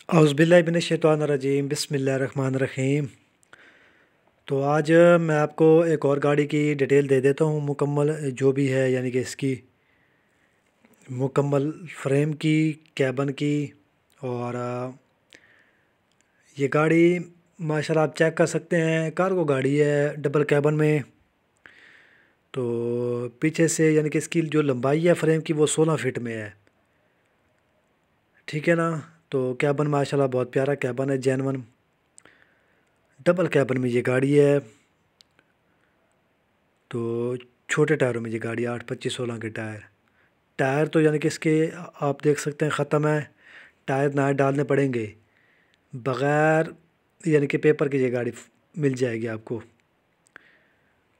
औज़ुबिल्लाहि मिनश्शैतानिर्रजीम बिस्मिल्लाहिर्रहमानिर्रहीम। तो आज मैं आपको एक और गाड़ी की डिटेल दे देता हूँ मुकम्मल जो भी है, यानी कि इसकी मुकम्मल फ्रेम की, कैबन की। और ये गाड़ी माशाल्लाह आप चेक कर सकते हैं, कार्गो गाड़ी है डबल कैबन में। तो पीछे से यानी कि इसकी जो लंबाई है फ्रेम की वो 16 फीट में है, ठीक है ना। तो कैबन माशाल्लाह बहुत प्यारा कैबन है, जेनवन डबल कैबन में ये गाड़ी है। तो छोटे टायरों में ये गाड़ी 8 25 16 के टायर टायर तो यानी कि इसके आप देख सकते हैं ख़त्म है। टायर नए डालने पड़ेंगे, बग़ैर यानी कि पेपर की ये गाड़ी मिल जाएगी आपको।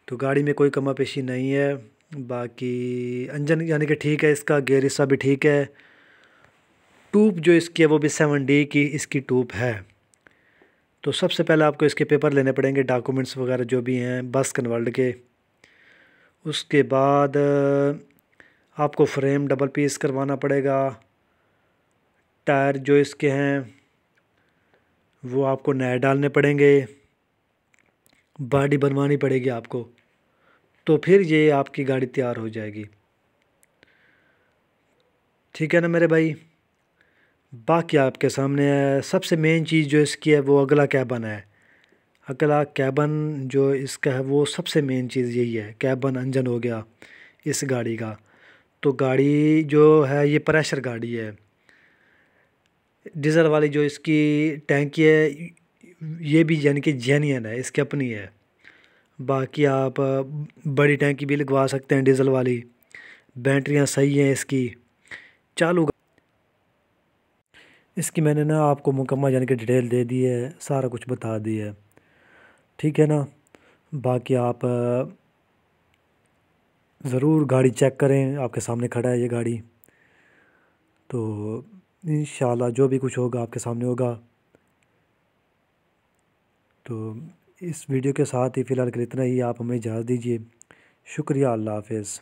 तो गाड़ी में कोई कमा पेशी नहीं है। बाकी इंजन यानी कि ठीक है, इसका गेयर हिस्सा भी ठीक है। टूब जो इसकी है वो भी 7D की इसकी टूब है। तो सबसे पहले आपको इसके पेपर लेने पड़ेंगे, डॉक्यूमेंट्स वगैरह जो भी हैं बस कन्वर्ल्ड के। उसके बाद आपको फ्रेम डबल पीस करवाना पड़ेगा। टायर जो इसके हैं वो आपको नए डालने पड़ेंगे, बॉडी बनवानी पड़ेगी आपको। तो फिर ये आपकी गाड़ी तैयार हो जाएगी, ठीक है ना मेरे भाई। बाकी आपके सामने है। सबसे मेन चीज़ जो इसकी है वो अगला कैबन है। अगला कैबन जो इसका है वो सबसे मेन चीज़ यही है। कैबन इंजन हो गया इस गाड़ी का। तो गाड़ी जो है ये प्रेशर गाड़ी है। डीज़ल वाली जो इसकी टैंकी है ये भी यानी कि जेन्युइन है, इसकी अपनी है। बाकी आप बड़ी टैंकी भी लगवा सकते हैं डीज़ल वाली। बैटरियाँ सही हैं इसकी, चालू। इसकी मैंने ना आपको मुकम्मल यानी कि डिटेल दे दी है, सारा कुछ बता दिया है, ठीक है ना। बाकी आप ज़रूर गाड़ी चेक करें, आपके सामने खड़ा है ये गाड़ी। तो इंशाल्लाह जो भी कुछ होगा आपके सामने होगा। तो इस वीडियो के साथ ही फ़िलहाल के लिए इतना ही। आप हमें इजाज़त दीजिए। शुक्रिया, अल्लाह हाफ़िज़।